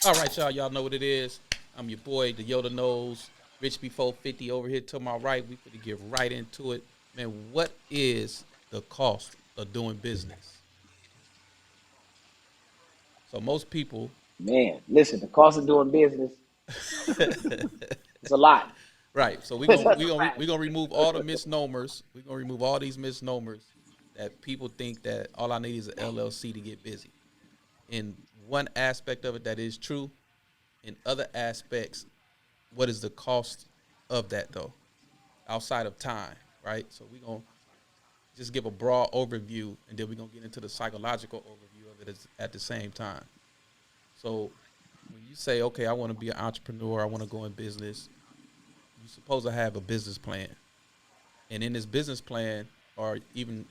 All right, y'all. Y'all know what it is. I'm your boy, the Yoda Knows. Rich before 50 over here to my right. We could get right into it. Man, what is the cost of doing business? So most people, Man, listen, the cost of doing business is a lot. right? So we're That's gonna a we gonna fact. we gonna remove all the misnomers. We're gonna remove all these misnomers that people think that all I need is an LLC to get busy. In one aspect of it, that is true. In other aspects, what is the cost of that though? Outside of time, right? So we're gonna just give a broad overview, and then we're gonna get into the psychological overview of it at the same time. So when you say, okay, I want to be an entrepreneur, I want to go in business, you're supposed to have a business plan, and in this business plan, or even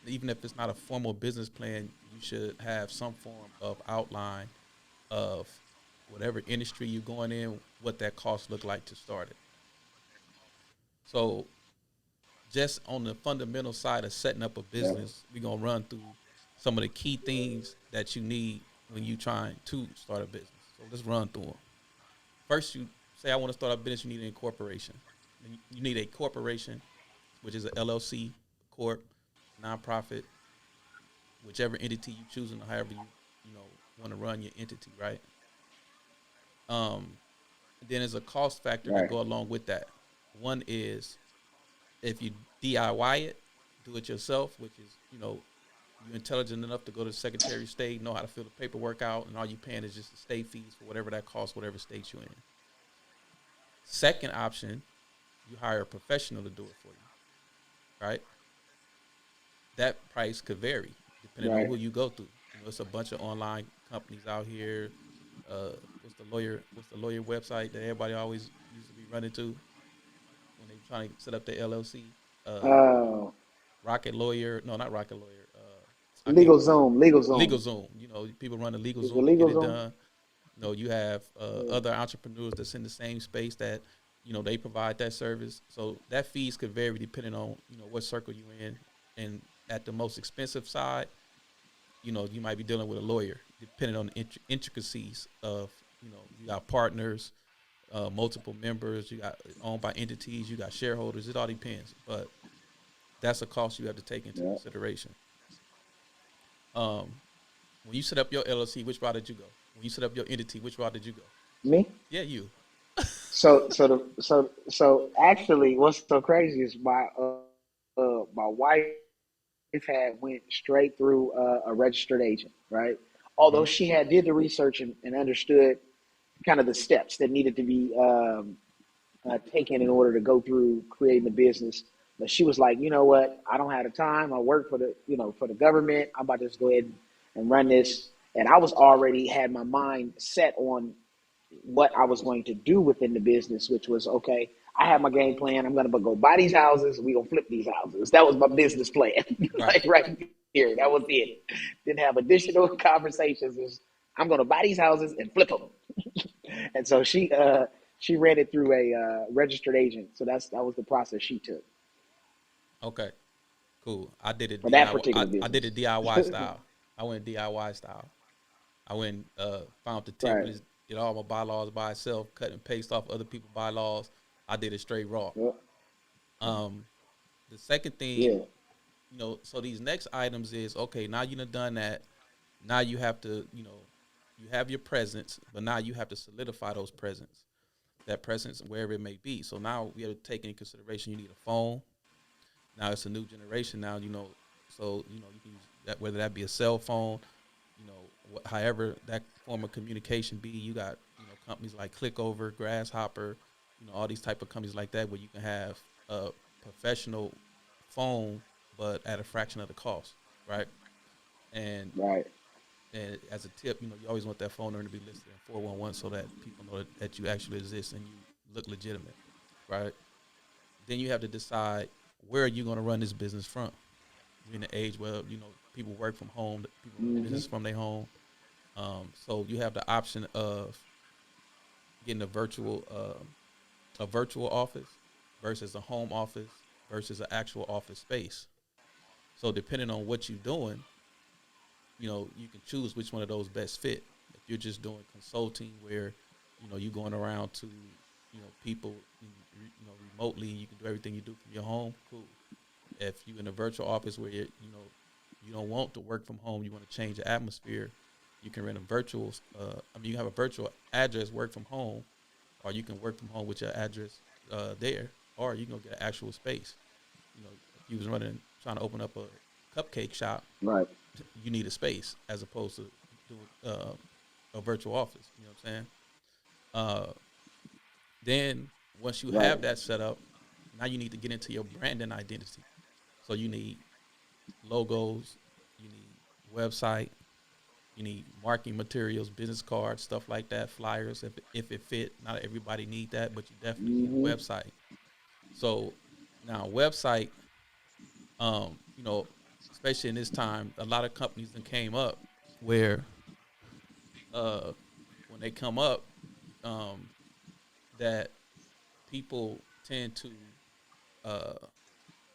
if it's not a formal business plan, you should have some form of outline of whatever industry you're going in, what that cost look like to start it. So just on the fundamental side of setting up a Yeah. business, we're gonna run through some of the key things that you need when you trying to start a business. So let's run through them. First, you say I want to start a business. You need an incorporation. You need a corporation, which is an LLC, corp, nonprofit, whichever entity you choose, and however you want to run your entity, right? Um, then there's a cost factor that Right. go along with that. One is if you DIY it, do it yourself, which is you're intelligent enough to go to the Secretary of State, know how to fill the paperwork out, and all you're paying is just the state fees for whatever that costs, whatever state you're in. Second option, you hire a professional to do it for you, right? That price could vary depending on Right. who you go through. It's a bunch of online companies out here. What's the lawyer website that everybody always used to be running to when they trying to set up their LLC? Uh, Uh, Rocket Lawyer, no, not Rocket Lawyer. I can't. Legal Zoom. Legal Legal Zoom. Zoom. People run a Legal Is it Zoom to get Legal it Zoom? done. You have Yeah. other entrepreneurs that's in the same space that they provide that service. So that fees could vary depending on what circle you're in. And at the most expensive side, you might be dealing with a lawyer, depending on the intricacies of you got partners, multiple members, you got owned by entities, you got shareholders. It all depends, but that's a cost you have to take into Yeah. consideration. Um, when you set up your LLC, which route did you go? When you set up your entity, which route did you go? Me? Yeah, you. So actually, what's so crazy is my wife had went straight through a registered agent, right? Although Mm-hmm. she had did the research and understood kind of the steps that needed to be taken in order to go through creating the business. But she was like, you know what? I don't have the time. I work for the government. I'm about to just go ahead and run this. And I was already had my mind set on what I was going to do within the business, which was okay. I have my game plan. I'm gonna go buy these houses. We gonna flip these houses. That was my business plan, Right. like right here. That was it. Didn't have additional conversations. It was, I'm gonna buy these houses and flip them. And so she ran it through a registered agent. So that was the process she took Okay. Cool. I did it for that DIY. I, particular I did business. it DIY style. I went DIY style. I went found the Right. templates, did all my bylaws by itself, cut and paste off other people's bylaws. I did it straight raw. Yeah. Um, the second thing, Yeah. so these next items is okay. Now you done that. Now you have to, you have your presence, but now you have to solidify that presence wherever it may be. So now we have to take into consideration you need a phone. Now it's a new generation. Now so you can use that, whether that be a cell phone, however that form of communication be. You got companies like Clickover, Grasshopper, all these type of companies like that where you can have a professional phone, but at a fraction of the cost, right? And Right. and as a tip, you always want that phone number to be listed in 411 so that people know that you actually exist and you look legitimate, right? Then you have to decide where are you going to run this business from. We're in the age where people work from home, people run Hmm. business from their home. So you have the option of getting a virtual office versus a home office versus an actual office space. So depending on what you're doing, you can choose which one of those best fit. If you're just doing consulting where, you're going around to, people, remotely, you can do everything you do from your home, cool. If you're in a virtual office where you don't want to work from home, you want to change the atmosphere, you can rent a virtual, you have a virtual address, work from home, or you can work from home with your address there, or you can go get an actual space. If you was trying to open up a cupcake shop, Right. you need a space as opposed to doing a virtual office. You know what I'm saying? Uh, then once you Right. have that set up, now you need to get into your brand and identity. So you need logos, you need website, you need marketing materials, business cards, stuff like that, flyers. If it fit, not everybody need that, but you definitely need a Hmm. website. So now website, um, you know, especially in this time, a lot of companies that came up where uh, when they come up, um, that people tend to uh,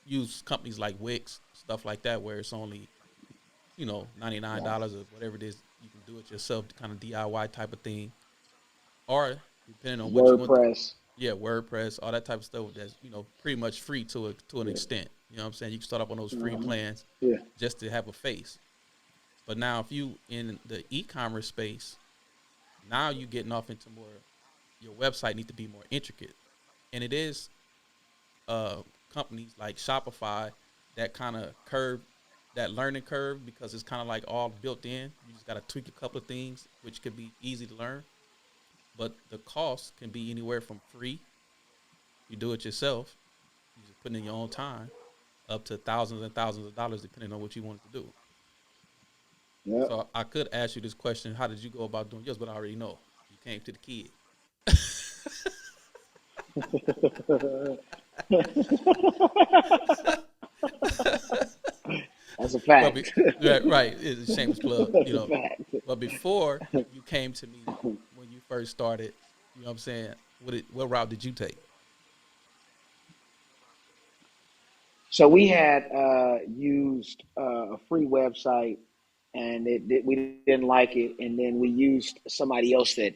use companies like Wix, stuff like that, where it's only Yeah. $99 or whatever it is. You can do it yourself, kind of DIY type of thing, or depending on what you want. WordPress. Yeah, WordPress, all that type of stuff. That's pretty much free to an Yeah. extent. You know what I'm saying? You can start up on those free Uh-huh. plans Yeah. just to have a face. But now, if you in the e-commerce space, now you getting off into more. Your website need to be more intricate, and it is uh, companies like Shopify that kind of curve that learning curve because it's kind of like all built in. You just got to tweak a couple of things, which could be easy to learn, but the cost can be anywhere from free. You do it yourself, you just put in your own time, up to thousands and thousands of dollars depending on what you want to do. Yep. So I could ask you this question: how did you go about doing yours? But I already know you came to the kid. That's a But fact. right, it's a shameless plug, That's a fact. But before you came to me when you first started, you know what I'm saying? What route did you take? So we had used a free website, and we didn't like it, and then we used somebody else that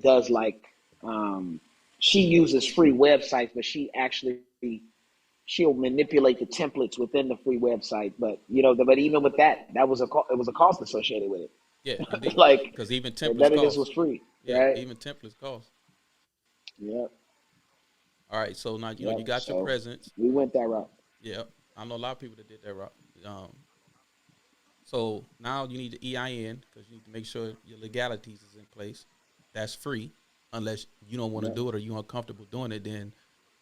does like um, she uses free websites, but she'll manipulate the templates within the free website. But but even with that, it was a cost associated with it. Yeah, indeed. Like Because even templates none of this cost. was free, Yeah, right? even templates cost. Yep, All right, so now you yep. got your So presence. we went that route. Yeah, I know a lot of people that did that route. Um, so now you need the EIN because you need to make sure your legalities is in place. That's free, unless you don't want to Yep. do it or you're uncomfortable doing it. Then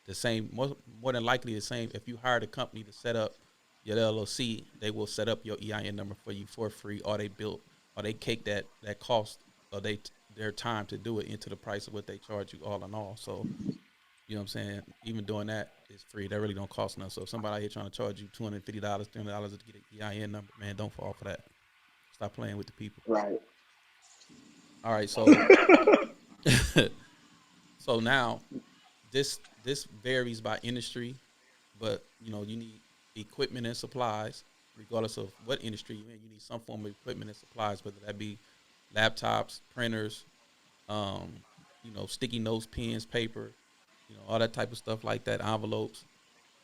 the same, more than likely the same. If you hired a company to set up your LLC, they will set up your EIN number for you for free, or they cake that cost or their time to do it into the price of what they charge you all in all. So you know what I'm saying? Even doing that is free. That really don't cost nothing. So if somebody out here trying to charge you $250, $300 to get an EIN number, man, don't fall for that. Stop playing with the people. Right. All right, so so now this varies by industry, but you need equipment and supplies, regardless of what industry you're in. You need some form of equipment and supplies, whether that be laptops, printers, um, sticky notes, pens, paper, all that type of stuff like that, envelopes.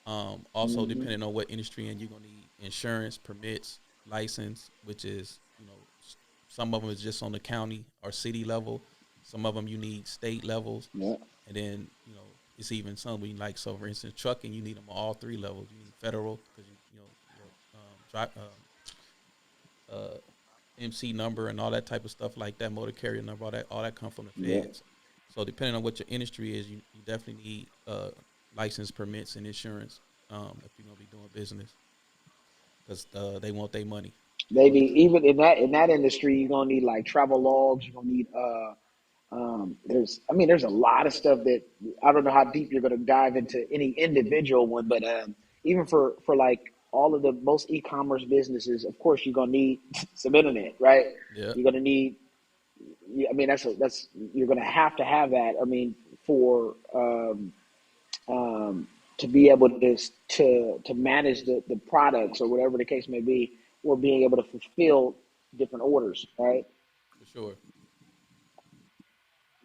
Also, Hmm. depending on what industry, and you're gonna need insurance, permits, license, which is some of them is just on the county or city level. Some of them you need state levels, Yep. and then it's even some we like. So, for instance, trucking, you need them on all three levels. You need federal because your uh, MC number and all that type of stuff like that, motor carrier number, all that come from the Yep. feds. So depending on what your industry is, you definitely need license, permits, and insurance if you're gonna be doing business because they want their money. Maybe even in that industry, you're gonna need like travel logs. You're gonna need there's a lot of stuff that I don't know how deep you're gonna dive into any individual one, but even for like all of the most e-commerce businesses, of course you're gonna need some internet, right? Yeah, You're gonna need yeah, I mean, that's you're going to have that. I mean, for to be able to manage the products or whatever the case may be, or being able to fulfill different orders, right? for sure.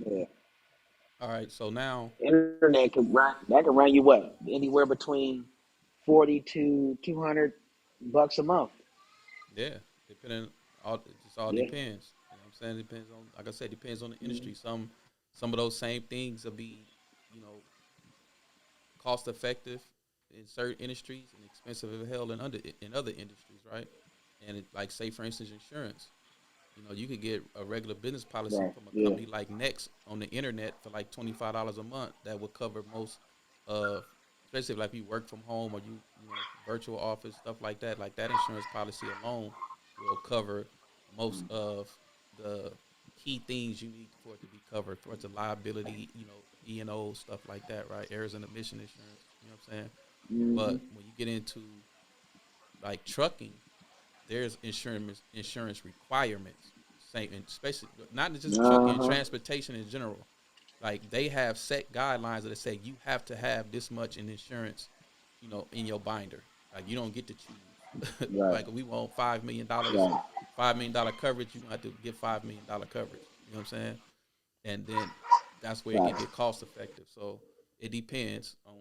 Yeah. All right, so now, Internet can run you what, anywhere between 40 to 200 bucks a month. yeah, depending, all it just all Yeah. depends. You know what I'm saying? It depends on, like I said, depends on the industry. Mhm. Some of those same things will be, you know, cost effective in certain industries and expensive as hell in other industries, right? And it, like say for instance, insurance. You know, you could get a regular business policy Right. from a Yeah. company like Next on the internet for like $25 a month. That would cover most of, especially if like you work from home or you know virtual office stuff like that. Like that insurance policy alone will cover most of the key things you need for it to be covered towards the liability, you know, E&O stuff like that, right? Errors and omission insurance. You know what I'm saying? Hmm. But when you get into like trucking, there's insurance requirements. Same, and especially not just trucking, Uh-huh. transportation in general. Like they have set guidelines that say you have to have this much in insurance, you know, in your binder. Like you don't get to choose. Right. Like we want $5 million, Right. $5 million coverage. You have to get $5 million coverage. You know what I'm saying? And then that's where it can Right. get cost effective. So it depends on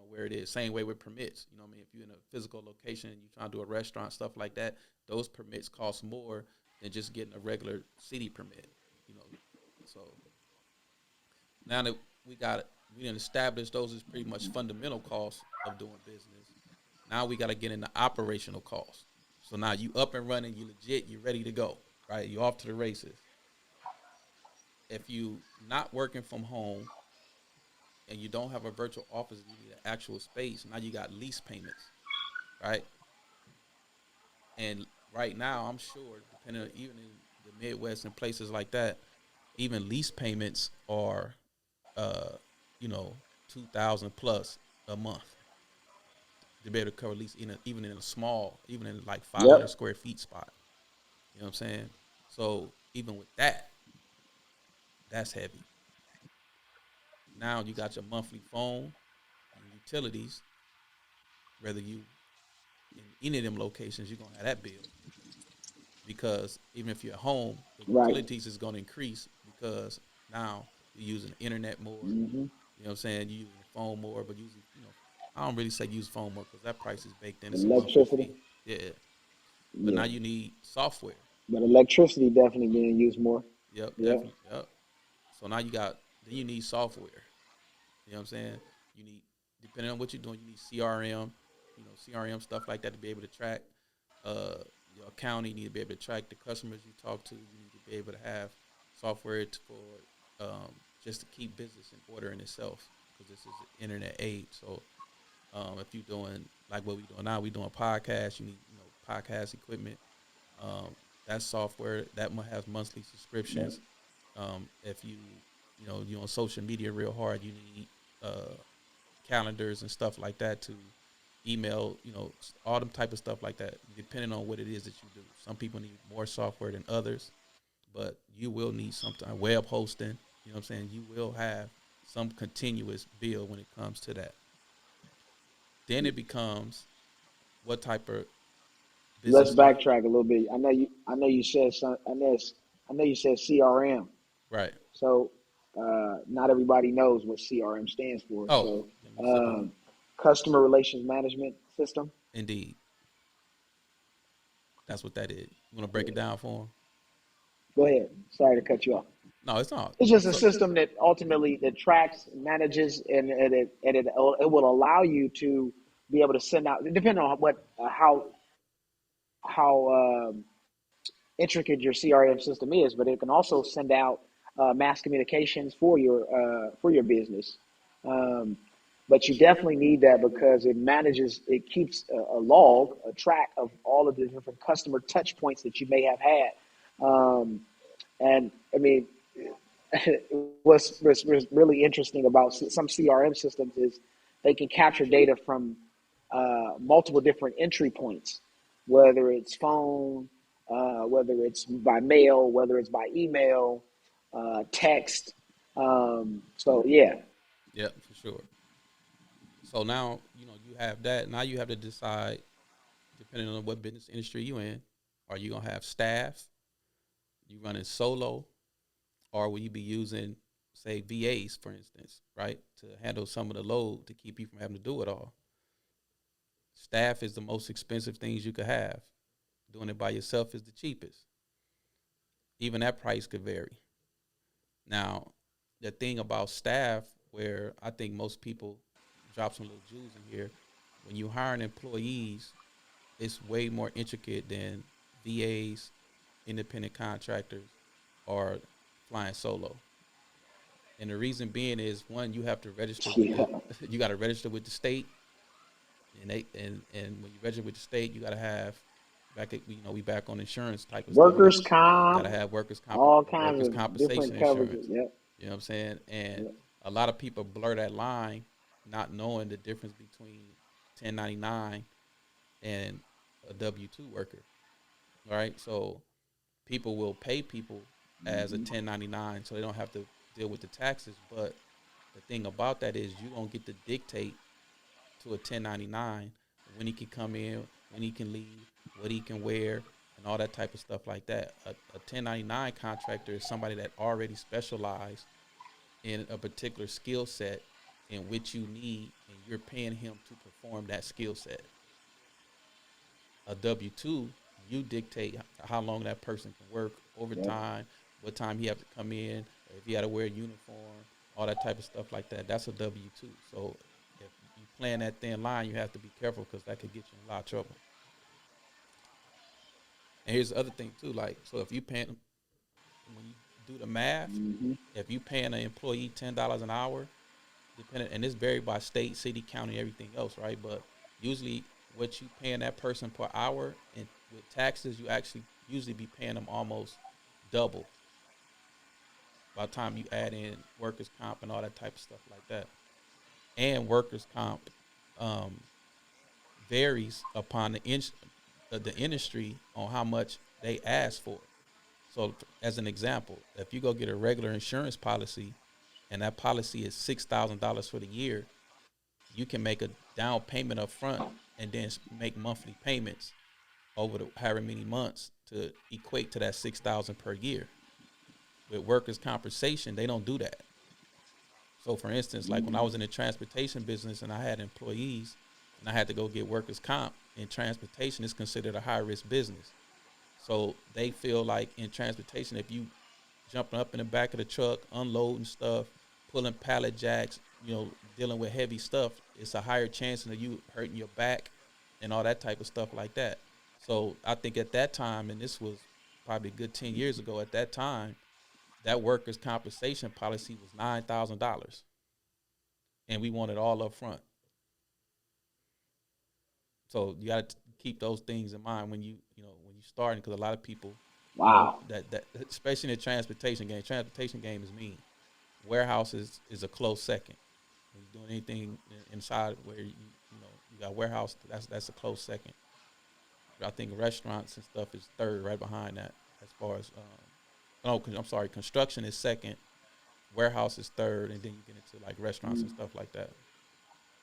where it is. Same way with permits. You know what I mean? If you're in a physical location and you're trying to do a restaurant, stuff like that, those permits cost more than just getting a regular city permit. You know, so now that we didn't establish those as pretty much fundamental costs of doing business. Now we got to get into operational costs. So now you up and running, you legit, you ready to go, right? You off to the races. If you not working from home and you don't have a virtual office, you need an actual space. Now you got lease payments, right? And right now, I'm sure, depending on, even in the Midwest and places like that, even lease payments are, uh, 2,000 plus a month to be able to cover lease even in a small, even in like 500 Yep. square feet spot. You know what I'm saying? So even with that, that's heavy. Now you got your monthly phone and utilities. Whether you in any of them locations, you're gonna have that bill because even if you're at home, the Right. utilities is gonna increase because now you're using the internet more. Hmm. You know what I'm saying? You're using the phone more, but using, I don't really say use phone more because that price is baked in. It's a monthly Electricity. fee. Yeah. But now Yeah. you need software. But electricity definitely being used more. Yep, Yeah. definitely. Yep. So now then you need software. You know what I'm saying? You need, depending on what you're doing, you need CRM, CRM stuff like that to be able to track uh, your account. You need to be able to track the customers you talk to. You need to be able to have software for just to keep business in order in itself because this is an internet age. So if you're doing like what we're doing now, we're doing podcasts. You need podcast equipment. That software that has monthly Yep. subscriptions. If you're on social media real hard, you need uh, calendars and stuff like that to email, all them type of stuff like that, depending on what it is that you do. Some people need more software than others, but you will need something, web hosting, you know what I'm saying? You will have some continuous bill when it comes to that. Then it becomes what type of Let's business you, backtrack a little bit. I know you said some. I know you said CRM. right. So not everybody knows what CRM stands for. Oh, So give me a second. um, customer relations management system. Indeed. That's what that is. You want to break it Yeah. down for them? Go ahead. Sorry to cut you off. No, it's not. It's just a So, system that ultimately that tracks, manages, and it will allow you to be able to send out, depending on what how intricate your CRM system is, but it can also send out mass communications for your business. Um, but you definitely need that because it keeps a log, a track of all of the different customer touch points that you may have had. Um, and I mean, what's really interesting about some CRM systems is they can capture data from multiple different entry points, whether it's phone, whether it's by mail, whether it's by email, text. So yeah, Yeah, for sure. So now, you have that. Now you have to decide, depending on what business industry you in, are you gonna have staff, you running solo, or will you be using, say, VAs, for instance, right, to handle some of the load to keep you from having to do it all? Staff is the most expensive things you could have. Doing it by yourself is the cheapest. Even that price could vary. Now, the thing about staff, where I think most people drop some little jewels in here, when you hiring employees, it's way more intricate than VAs, independent contractors, or flying solo. And the reason being is, one, you have to register with yeah. the you got to register with the state, and when you register with the state, you got to have we back on insurance type of stuff. Workers Got to comp, have all kinds workers of different compensation coverages. insurance. Yep. You know what I'm saying? And Yep. a lot of people blur that line, not knowing the difference between 1099 and a W-2 worker. Right? So people will pay people as a 1099 so they don't have to deal with the taxes. But the thing about that is, you don't get to dictate to a 1099 when he can come in, when he can leave, what he can wear, and all that type of stuff like that. A 1099 contractor is somebody that already specialized in a particular skill set in which you need, and you're paying him to perform that skill set. A W two, you dictate how long that person can work, Yep. overtime, what time he have to come in, if he had to wear a uniform, all that type of stuff like that. That's a W two. So if you playing that thin line, you have to be careful because that could get you in a lot of trouble. And here's the other thing too, like, so if you paying, when you do the math, Hmm. if you paying an employee $10 an hour, depending, and this vary by state, city, county, everything else, right? But usually, what you paying that person per hour, and with taxes, you actually usually be paying them almost double by the time you add in workers' comp and all that type of stuff like that. And workers' comp um, varies upon the industry on how much they ask for. So, as an example, if you go get a regular insurance policy, and that policy is $6,000 for the year, you can make a down payment up front and then make monthly payments over the however many months to equate to that 6,000 per year. With workers' compensation, they don't do that. So, for instance, like when I was in the transportation business and I had employees and I had to go get workers' comp, in transportation, it's considered a high risk business. So they feel like in transportation, if you jumping up in the back of the truck, unloading stuff, pulling pallet jacks, dealing with heavy stuff, it's a higher chance of you hurting your back and all that type of stuff like that. So I think at that time, and this was probably a good 10 years ago, at that time, that workers' compensation policy was $9,000, and we wanted all up front. So you got to keep those things in mind when you starting, because a lot of people, Wow. that especially in the transportation game is mean. Warehouse is a close second. When you're doing anything inside where you got warehouse, that's a close second. I think restaurants and stuff is third, right behind that. As far as no, I'm sorry, construction is second, warehouse is third, and then you get into like restaurants and stuff like that.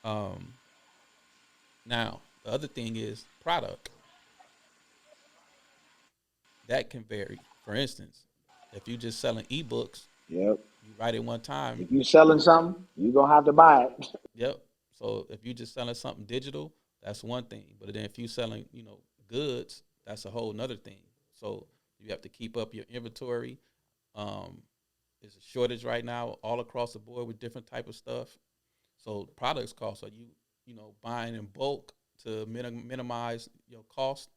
Um, Now the other thing is product that can vary. For instance, if you're just selling ebooks, Yep. you write it one time. If you selling something, you gonna have to buy it. Yep. So if you're just selling something digital, that's one thing. But then if you're selling, goods, that's a whole nother thing. So you have to keep up your inventory. Um, there's a shortage right now all across the board with different type of stuff. So products cost. So you buying in bulk to minimize your cost,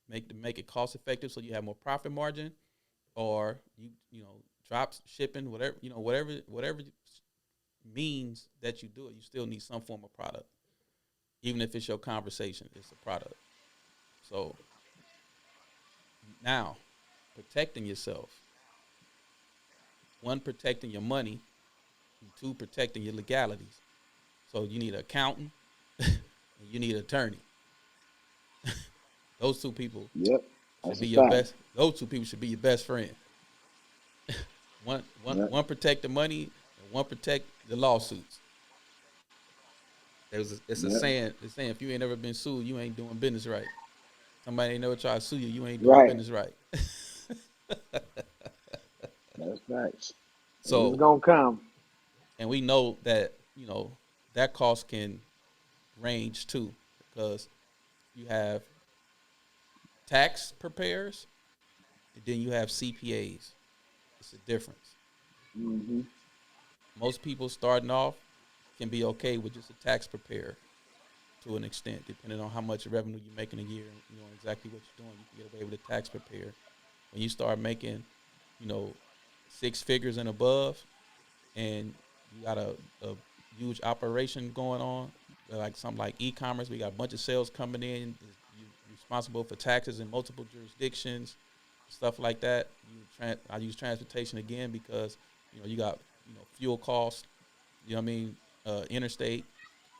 make it cost effective, so you have more profit margin, or drops shipping, whatever means that you do it, you still need some form of product. Even if it's your conversation, it's a product. So now, protecting yourself. One, protecting your money. And two, protecting your legalities. So you need an accountant and you need an attorney. Those two people Yep. should That's a be your fact. best. Those two people should be your best friend. Yeah. One protect the money and one protect the lawsuits. It's a Yeah. saying. It's saying if you ain't never been sued, you ain't doing business right. Somebody ain't never try to sue you, you ain't doing Right. business right. That's nice. It's So, gonna come. and we know that that cost can range too, because you have tax preparers and then you have CPAs. It's a difference. Hmm. Most people starting off can be okay with just a tax preparer to an extent, depending on how much revenue you make in a year and you know exactly what you're doing. You can get away with a tax preparer. When you start making, you know, six figures and above, and you got a huge operation going on, like something like e-commerce, we got a bunch of sales coming in. You're responsible for taxes in multiple jurisdictions, stuff like that. I use transportation again because you got fuel costs. You know what I mean? Interstate,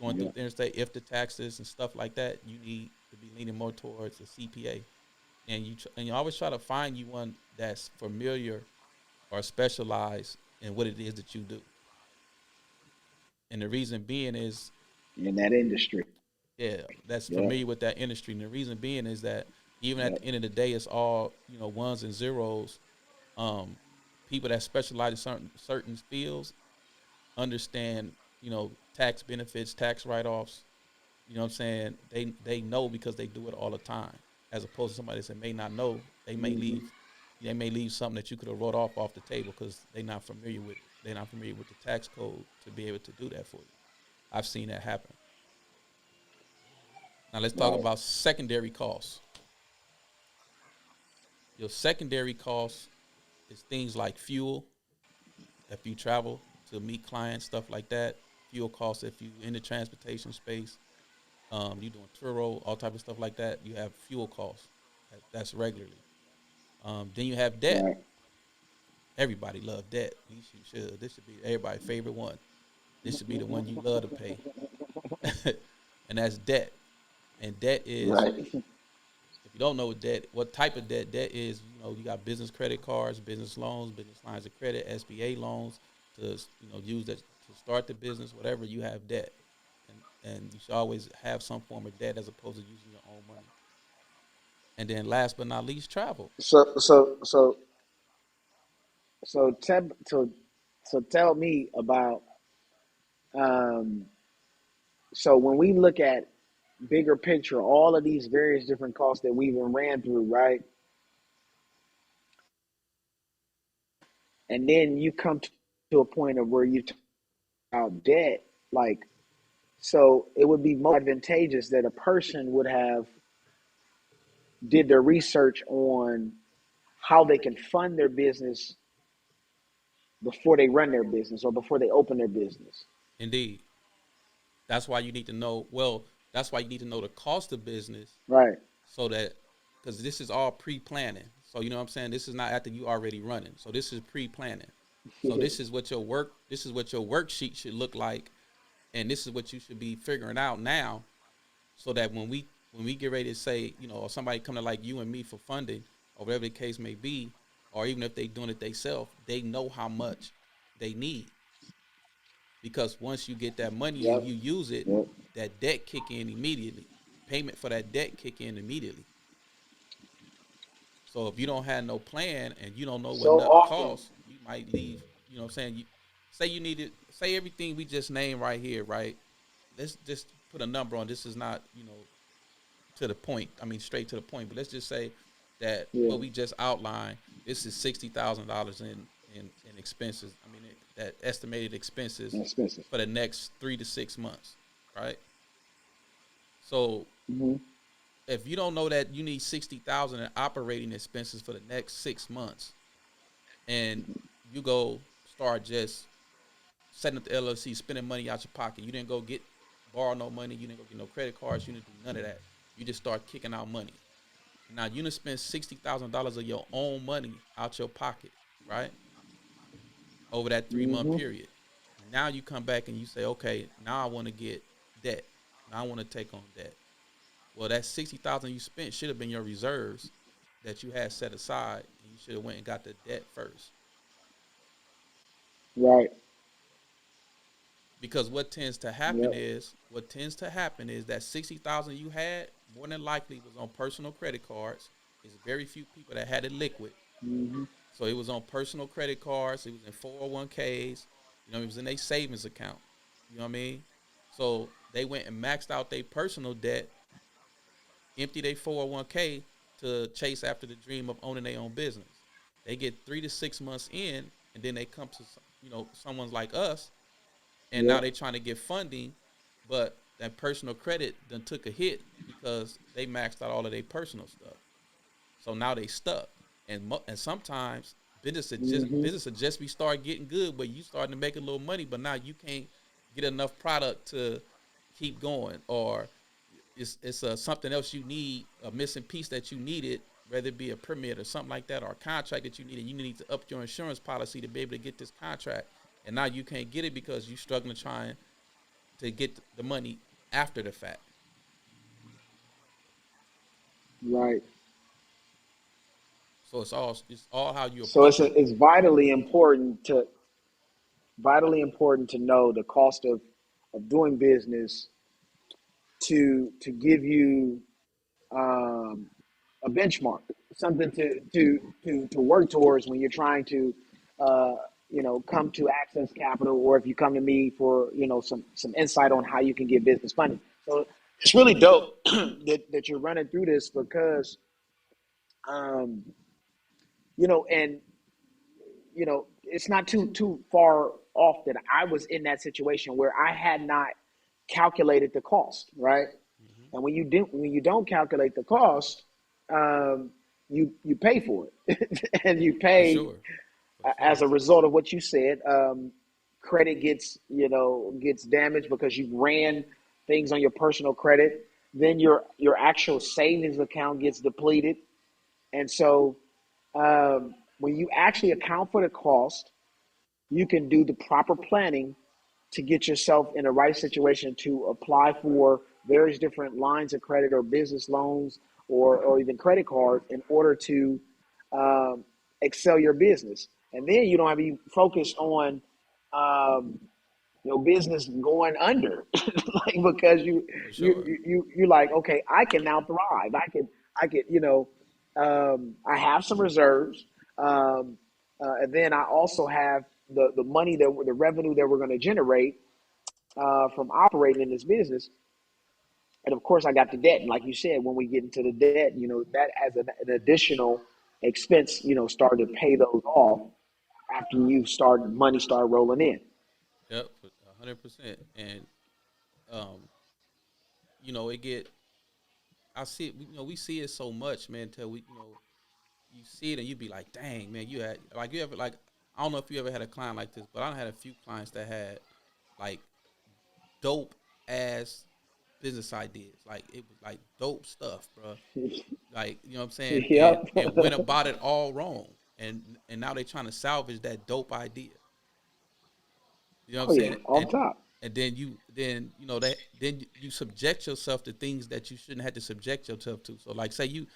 going Yeah. through the interstate, if the taxes and stuff like that, you need to be leaning more towards a CPA, and you always try to find you one that's familiar or specialized in what it is that you do. And the reason being is, In that industry. yeah, that's Yeah. familiar with that industry. And the reason being is that even at Yeah. the end of the day, it's all ones and zeros. Um, People that specialize in certain fields understand tax benefits, tax write offs. You know what I'm saying? They know because they do it all the time. As opposed to somebody that may not know, Hmm. they may leave something that you could have wrote off the table because they're not familiar with it. They're not familiar with the tax code to be able to do that for you. I've seen that happen. Now let's talk Right. about secondary costs. Your secondary costs is things like fuel if you travel to meet clients, stuff like that. Fuel costs if you in the transportation space, you doing tour, all type of stuff like that. You have fuel costs. That's regularly. Then you have debt. Right. Everybody love debt. At least you should. This should be everybody's favorite one. This should be the one you love to pay, and that's debt. And debt is, Right. if you don't know what type of debt is, you got business credit cards, business loans, business lines of credit, SBA loans to use that to start the business. Whatever you have debt, and you should always have some form of debt as opposed to using your own money. And then last but not least, travel. So so so so tell so so tell me about um so when we look at bigger picture, all of these various different costs that we even ran through, right? And then you come to a point of where you talk about debt, like so it would be more advantageous that a person would have did their research on how they can fund their business before they run their business or before they open their business. Indeed, that's why you need to know. Well, that's why you need to know the cost of business Right. so that, because this is all pre-planning. So you know what I'm saying. This is not after you already running. So this is pre-planning. So this is what your worksheet should look like, and this is what you should be figuring out now, so that when we get ready to say, or somebody come to like you and me for funding or whatever the case may be, or even if they doing it themselves, they know how much they need, because once you get that money and Yep. you use it, Yep. that debt kick in immediately. Payment for that debt kick in immediately. So if you don't have no plan and you don't know what So nothing often. costs, you might leave. You know what I'm saying? Say you needed, say everything we just named right here, right? Let's just put a number on. This is not, to the point. I mean, straight to the point. But let's just say that Yeah. what we just outlined, this is $60,000 in expenses. I mean, that estimated expenses Expensive. for the next 3 to 6 months, right? So Hmm. if you don't know that you need 60,000 in operating expenses for the next 6 months, and you go start just setting up the LLC, spending money out your pocket, you didn't go borrow no money, you didn't go get no credit cards, you didn't do none of that. You just start kicking out money. Now you done spend $60,000 of your own money out your pocket, right? Over that 3 month Hmm. period. Now you come back and you say, okay, now I want to get debt. Now I want to take on debt. Well, that 60,000 you spent should have been your reserves that you had set aside, and you should have went and got the debt first. Right. Because Yep. what tends to happen is that 60,000 you had more than likely was on personal credit cards. There's very few people that had it liquid. Hmm. So it was on personal credit cards, it was in 401ks, it was in a savings account. You know what I mean? So they went and maxed out their personal debt, emptied their 401k to chase after the dream of owning their own business. They get 3 to 6 months in, and then they come to someone's like us, and now Yep. they're trying to get funding, but that personal credit then took a hit because they maxed out all of their personal stuff. So now they stuck, and sometimes Hmm. business will just be start getting good, but you starting to make a little money, but now you can't get enough product to keep going, or it's something else you need, a missing piece that you needed, whether it be a permit or something like that, or a contract that you need, and you need to up your insurance policy to be able to get this contract, and now you can't get it because you're struggling trying to get the money after the fact. Right. So it's all how you So approach it. it's vitally important to know the cost of doing business to give you um, a benchmark, something to work towards when you're trying to uh, come to access capital, or if you come to me for some insight on how you can get business funding. So it's really dope that you're running through this because um, and it's not too far off that I was in that situation where I had not calculated the cost, right? Hmm. And when you don't calculate the cost, um, you pay for it, and you For pay sure, for as sure, a result of what you said. Credit gets damaged because you ran things on your personal credit. Then your actual savings account gets depleted, and so when you actually account for the cost, you can do the proper planning to get yourself in the right situation to apply for various different lines of credit or business loans or even credit cards in order to um, excel your business. And then you don't have to be focused on um, business going under, like because for sure. you're like, okay, I can now thrive. I have some reserves, um, and then I also have the money the revenue that we're going to generate from operating in this business. And of course, I got the debt. And like you said, when we get into the debt, that as an additional expense, start to pay those off after money start rolling in. Yep, 100%. And um, it get I see it, we see it so much, man, till you see it and you be like, dang, man, you had like you ever like I don't know if you ever had a client like this, but I had a few clients that had like dope ass business ideas. Like it was like dope stuff, bro. Like, you know what I'm saying? And Yep. and went about it all wrong. And now they trying to salvage that dope idea. You know what I'm Oh yeah, saying? off top. And then you subject yourself to things that you shouldn't have to subject yourself to. So like say you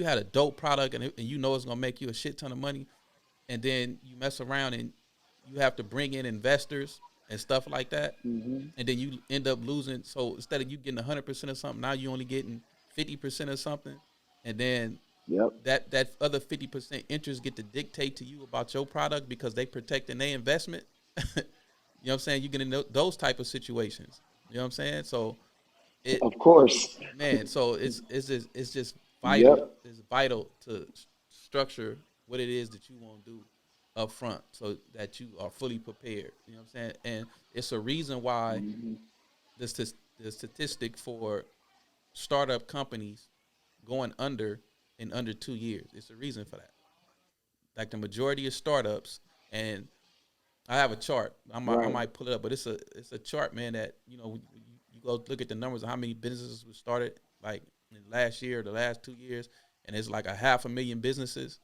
had a dope product and you know it's gonna make you a shit ton of money, and then you mess around and you have to bring in investors and stuff like that, Hmm. and then you end up losing. So instead of you getting 100% of something, now you only getting 50% of something, and then Yep. that other 50% interest get to dictate to you about your product because they protecting their investment. You know what I'm saying? You get in those type of situations. You know what I'm saying? So it Of course. man, so it's just vital. Yep. It's vital to structure what it is that you want to do up front so that you are fully prepared. You know what I'm saying? And it's a reason why Hmm. the statistic for startup companies going under in under 2 years. It's a reason for that. Like the majority of startups, and I have a chart. I Right. might pull it up, but it's a chart, man. That you go look at the numbers of how many businesses were started like in last year, the last 2 years, and it's like a 500,000 businesses.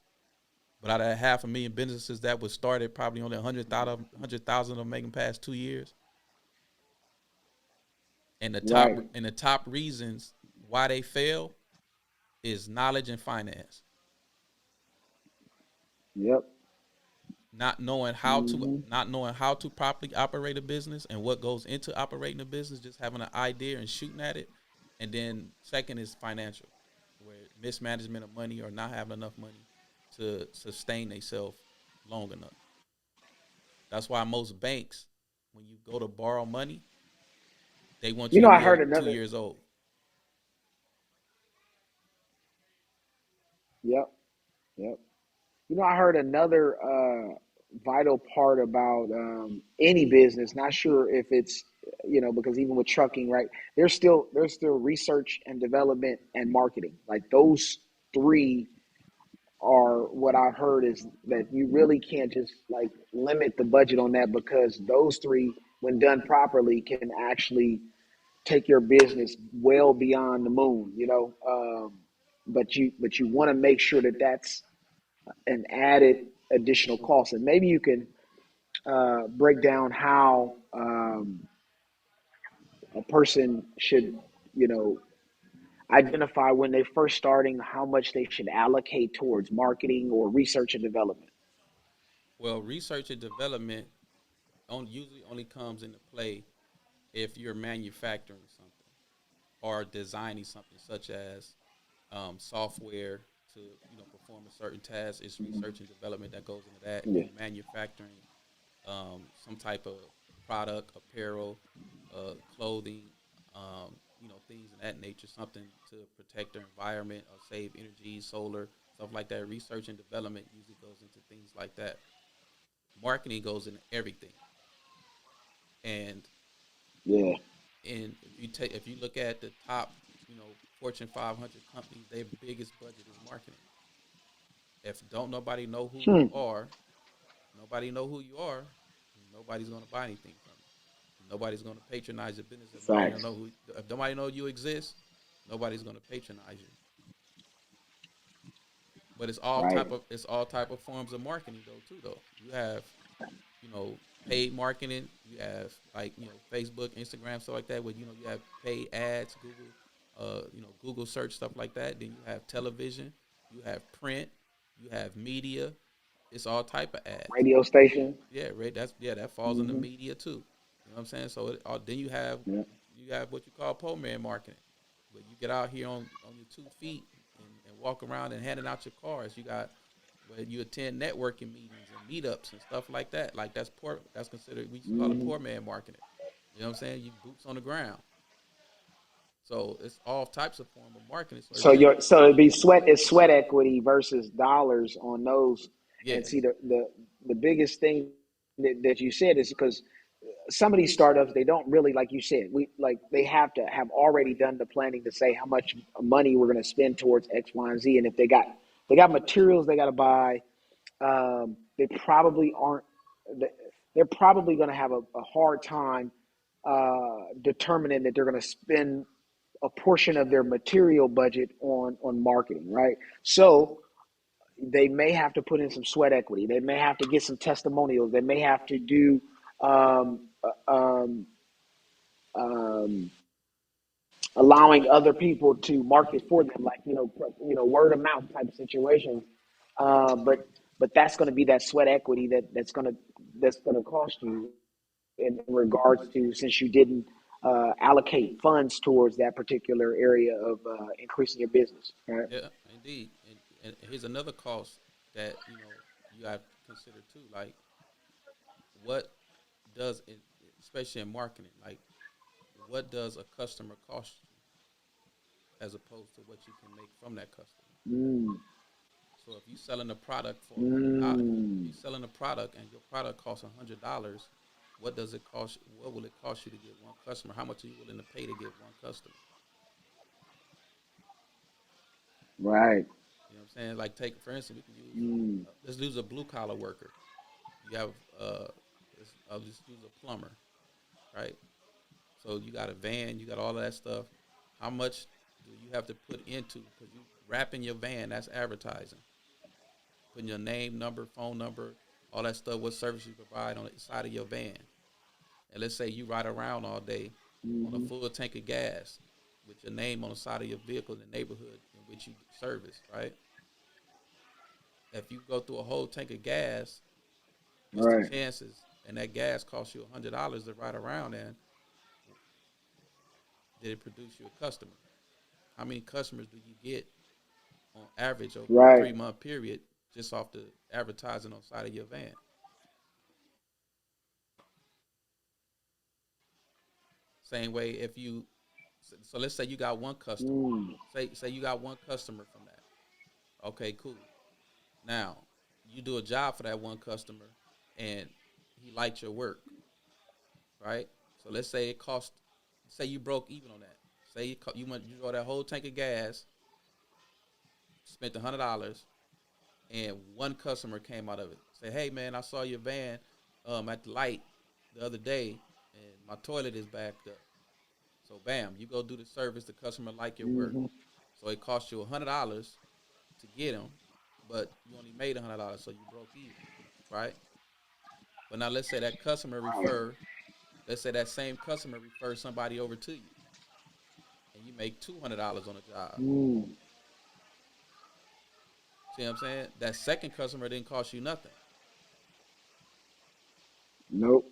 But out of that 500,000 businesses that was started, probably only 100,000 of them making past 2 years. And Right. the top reasons why they fail is knowledge and finance. Yep. Mm-hmm. not knowing how to properly operate a business and what goes into operating a business, just having an idea and shooting at it. And then second is financial, where mismanagement of money or not having enough money to sustain themselves long enough. That's why most banks, when you go to borrow money, they want You you know, to I be heard over two another. years old. Yep, yep. You know, I heard another vital part about any business. Not sure if it's because even with trucking, right? There's still research and development and marketing. Like those three are what I heard is that you really can't just like limit the budget on that because those three, when done properly, can actually take your business well beyond the moon. But you want to make sure that that's an added additional cost, and maybe you can break down how a person should, you know, identify when they're first starting how much they should allocate towards marketing or research and development. Well, research and development usually only comes into play if you're manufacturing something or designing something, such as software to perform a certain task. It's research and development that goes into that. If Yeah. you're manufacturing some type of product, apparel, clothing, things of that nature, something to protect the environment or save energy, solar, stuff like that. Research and development usually goes into things like that. Marketing goes into everything. And Yeah. if you look at the top, Fortune 500 companies, their biggest budget is marketing. If don't nobody know who Hmm. you are, nobody know who you are, nobody's gonna buy anything from you. Nobody's gonna patronize your business Facts. if nobody know you exist. Nobody's gonna patronize you. But Right. it's all type of forms of marketing though too though. You have paid marketing. You have like Facebook, Instagram, stuff like that. Where you have paid ads, Google, Google search stuff like that. Then you have television, you have print, you have media. It's all type of ads. Radio station. Yeah, right. That falls in the Mm-hmm. media too. You know what I'm saying? So then Yeah. you have what you call po man marketing, where you get out here on your 2 feet and walk around and handing out your cars. You got where you attend networking meetings and meetups and stuff like that. Like that's poor. That's considered we used to call it Mm-hmm. poor man marketing. You know what I'm saying? You boots on the ground. So it's all types of form of marketing. So it really So it'd be sweat equity versus dollars on those. And yeah see the biggest thing that you said is because some of these startups they don't really like you said we like they have to have already done the planning to say how much money we're going to spend towards X, Y, and Z. And if they got materials they got to buy, they probably aren't. They're probably going to have a hard time determining that they're going to spend a portion of their material budget on marketing, right? So they may have to put in some sweat equity. They may have to get some testimonials. They may have to do um, um, allowing other people to market for them, like word of mouth type of situation. But that's going to be that sweat equity that's gonna cost you in regards to since you didn't allocate funds towards that particular area of increasing your business, right? yeah indeed. And here's another cost that you have to consider too. Like what does it, especially in marketing, like what does a customer cost you as opposed to what you can make from that customer. Mm, So if you're selling a product for $100, if mm, you're selling a product and your product costs $100, what does it cost? What will it cost you to get one customer? How much are you willing to pay to get one customer? right. You know what I'm saying? Like take for instance, we can use Mm, let's use a blue collar worker. You have I'll just use a plumber, right? So you got a van, you got all of that stuff. How much do you have to put into? Because you wrapping your van, that's advertising. Putting your name, number, phone number, all that stuff, what service you provide on the side of your van. And let's say you ride around all day on a hmm. full tank of gas with your name on the side of your vehicle in the neighborhood in which you service, right? If you go through a whole tank of gas, what's the Right. chances? And that gas costs you $100 to ride around, and did it produce you a customer? How many customers do you get on average over a Right. 3 month period just off the advertising on the side of your van? Same way if you so let's say you got one customer. Mm. Say you got one customer from that. Okay, cool. Now you do a job for that one customer, and he liked your work, right? So let's say it cost. Say you broke even on that. Say you draw that whole tank of gas, spent $100, and one customer came out of it. Say, hey man, I saw your van at the light the other day, and my toilet is backed up. So bam, you go do the service. The customer like your work, Hmm. so it cost you $100 to get them, but you only made $100, so you broke even, right? But now let's say that customer Right. refer, let's say that same customer refers somebody over to you, and you make $200 on a job. Mm. See what I'm saying? That second customer didn't cost you nothing. Nope.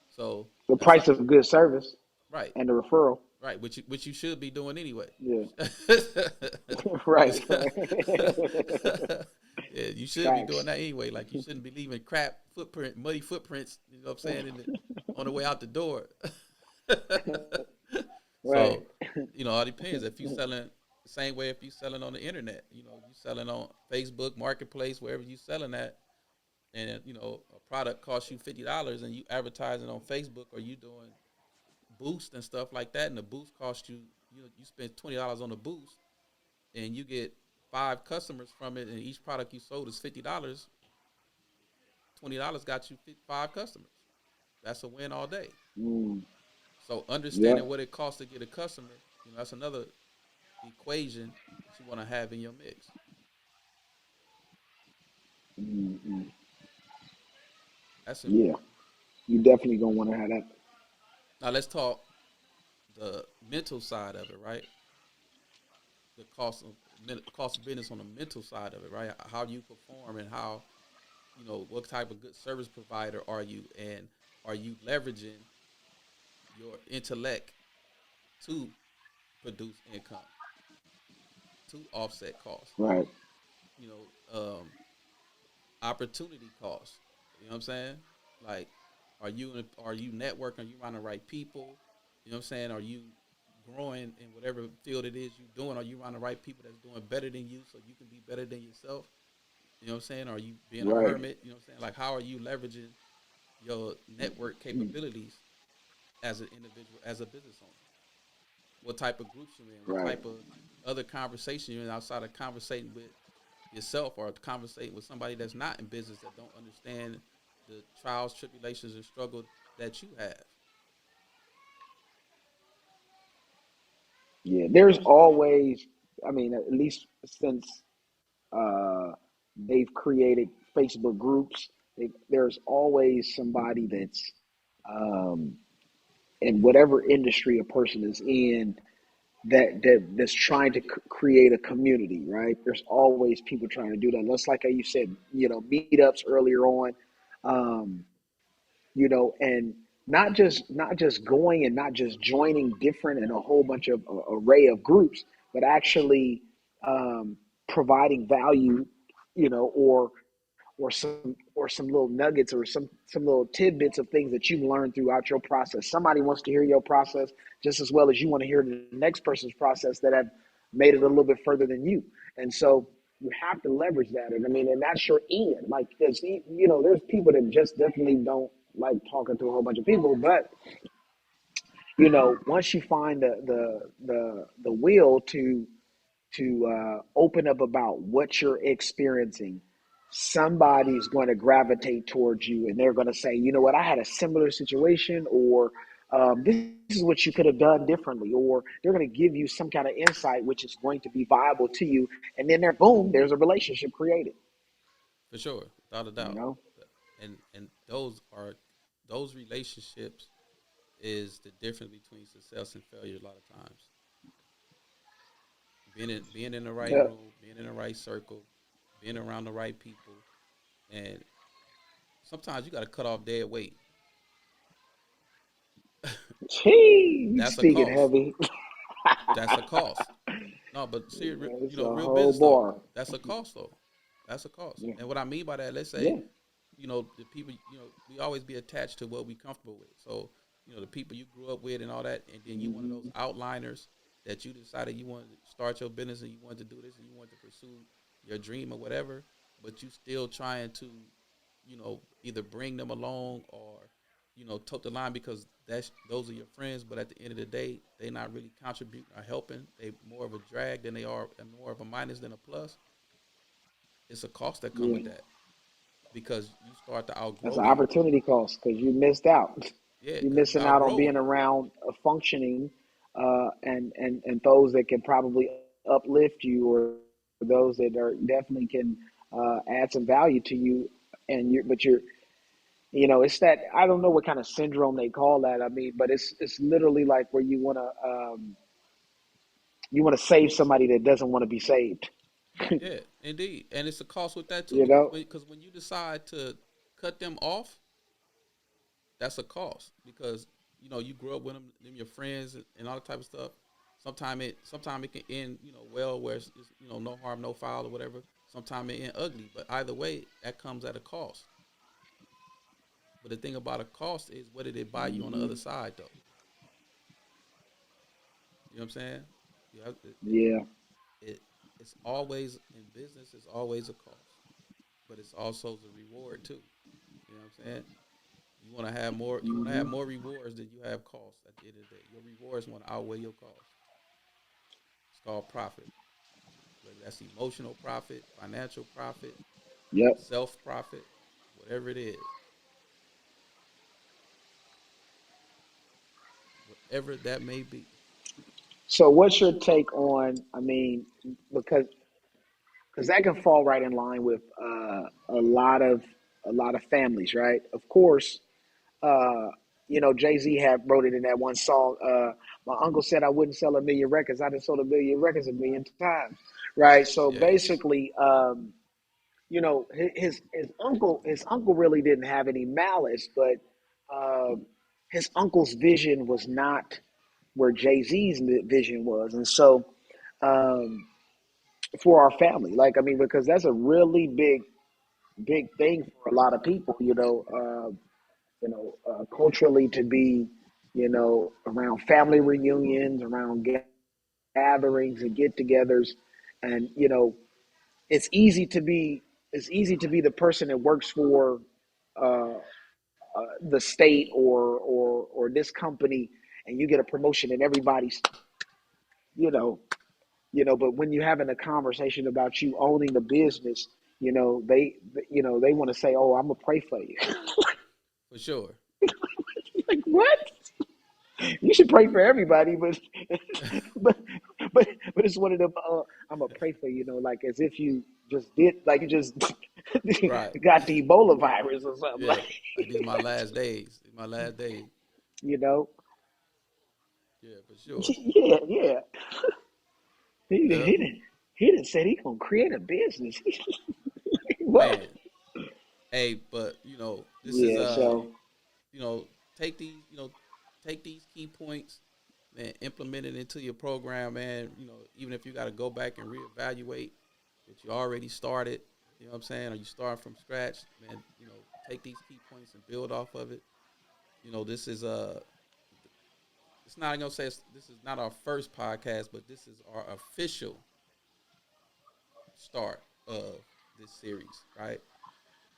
So The that's price of good service right, and the referral. right, which you should be doing anyway. Yeah. Right. Right. Yeah, you should be doing Facts. that anyway. Like you shouldn't be leaving muddy footprints. You know what I'm saying? On the way out the door. Right. So, it depends. If you selling the same way, if you selling on the internet, you selling on Facebook Marketplace, wherever you selling at, and a product costs you $50, and you advertising on Facebook, or you doing boost and stuff like that, and the boost costs you, you spend $20 on the boost, and you get 5 customers from it, and each product you sold is $50. $20 got you 5 customers. That's a win all day. Mm. So understanding Yep. what it costs to get a customer, that's another equation that you want to have in your mix. Hmm. That's Yeah. important. You definitely gonna want to have that. Now let's talk the mental side of it, right? The cost of business on the mental side of it, right? How you perform, and how what type of good service provider are you, and are you leveraging your intellect to produce income, to offset costs, Right. you know, opportunity costs. You know what I'm saying? Like, are you networking? Are you around the right people? You know what I'm saying? Are you growing in whatever field it is you're doing? Are you around the right people that's doing better than you, so you can be better than yourself? You know what I'm saying? Are you being a Right. hermit? You know what I'm saying? Like, how are you leveraging your network Mm. capabilities as an individual, as a business owner? What type of groups you're in? What Right. type of other conversation you're in outside of conversating with yourself, or conversating with somebody that's not in business, that don't understand the trials, tribulations, and struggle that you have. Yeah. There's always. I mean, at least since uh, they've created Facebook groups, there's always somebody that's um, in whatever industry a person is in that's trying to create a community, right? There's always people trying to do that. Just like how you said, meetups earlier on, um, and not just going and not just joining different and a whole bunch of array of groups, but actually um, providing value, or some little nuggets or some little tidbits of things that you've learned throughout your process. Somebody wants to hear your process just as well as you want to hear the next person's process that have made it a little bit further than you. And so you have to leverage that. And I mean, and that's your end. Like, because there's people that just definitely don't like talking to a whole bunch of people, but once you find the will to open up about what you're experiencing, somebody's going to gravitate towards you, and they're going to say, you know what, I had a similar situation, or this is what you could have done differently, or they're going to give you some kind of insight which is going to be viable to you, and then there, boom, there's a relationship created. For sure, without a You doubt. know. And those relationships is the difference between success and failure. A lot of times, being in the right Yeah. room, being in the right circle, being around the right people. And sometimes you got to cut off dead weight. Gee, you That's a speaking cost. heavy. That's a cost. No, but see, It's a real whole business though. bar. That's a cost though. That's a cost. Yeah, And what I mean by that, let's say, yeah. the people, we always be attached to what we comfortable with. So, the people you grew up with and all that, and then you one of those Hmm. outliners that you decided you wanted to start your business and you wanted to do this and you wanted to pursue your dream or whatever, but you still trying to, either bring them along or, tote the line because those are your friends, but at the end of the day, they not really contributing or helping. They more of a drag than they are, and more of a minus than a plus. It's a cost that come with Yeah. that because you start to That's outgrow an these. opportunity cost because you missed out. Yeah, You're because you missing out on outgrow them. being around a functioning and those that can probably uplift you or those that are definitely can add some value to you. And you're it's that I don't know what kind of syndrome they call that. I mean, but it's literally like where you want to save somebody that doesn't want to be saved. Yeah, indeed, and it's a cost with that too You because know? when you decide to cut them off, that's a cost because you grew up with them your friends and all that type of stuff. Sometimes it can end well where it's no harm no foul or whatever. Sometimes it end ugly, but either way, that comes at a cost. But the thing about a cost is what did it buy you on the other Hmm. side though? You know what I'm saying? Yeah, Yeah. it it's always in business. It's always a cost, but it's also the reward too. You know what I'm saying? You want to have more. You want to have Hmm. more rewards than you have costs. At the end of the day, your rewards want to outweigh your costs. It's called profit. Whether that's emotional profit, financial profit, Yep. self profit, whatever it is, whatever that may be. So, what's your take on? I mean, because that can fall right in line with a lot of families, right? Of course, uh, Jay Z had wrote it in that one song. My uncle said I wouldn't sell a million records. I done sold a million records a million times, right? So Yes. basically, his uncle really didn't have any malice, but um, his uncle's vision was not where Jay Z's vision was, and so um, for our family, like I mean, because that's a really big thing for a lot of people, culturally to be, around family reunions, around gatherings and get-togethers, and it's easy to be it's easy to be the person that works for uh, the state or this company, and you get a promotion, and everybody's, you know, But when you're having a conversation about you owning the business, they want to say, "Oh, I'm gonna pray for you." For sure. Like what? You should pray for everybody, but but but it's one of them. I'm gonna pray for you, like as if you just did, like you just Right. got the Ebola virus or something, Yeah. like Like these my last days. These my last days. you know. Yeah, for sure. Yeah, yeah. He didn't. Yeah. He didn't. He didn't said he gonna create a business. What? Man. Hey, but this is Yeah. So you know, take these, take these key points, man, implement it into your program, man. Even if you got to go back and reevaluate what you already started, you know what I'm saying, or you start from scratch, man. Take these key points and build off of it. This is it's not gonna say this is not our first podcast, but this is our official start of this series, right?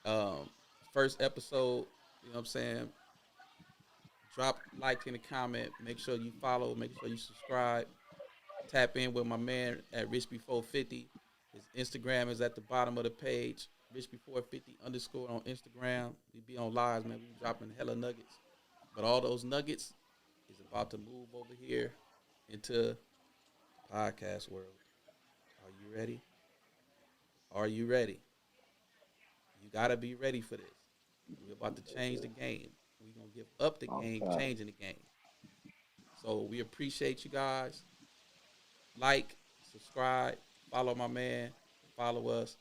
Um, First episode, you know what I'm saying? Drop like in the comment. Make sure you follow. Make sure you subscribe. Tap in with my man at Rich Before 50. His Instagram is at the bottom of the page. Rich Before 50 underscore on Instagram. We be on lives, man. We be dropping hella nuggets. But all those nuggets is about to move over here into the podcast world. Are you ready? Are you ready? You gotta be ready for this. We're about to change the game. We're gonna give up the game, okay. changing the game. So we appreciate you guys. Like, subscribe, follow my man, follow us.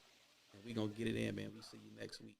and we're gonna get it in, man. We see you next week.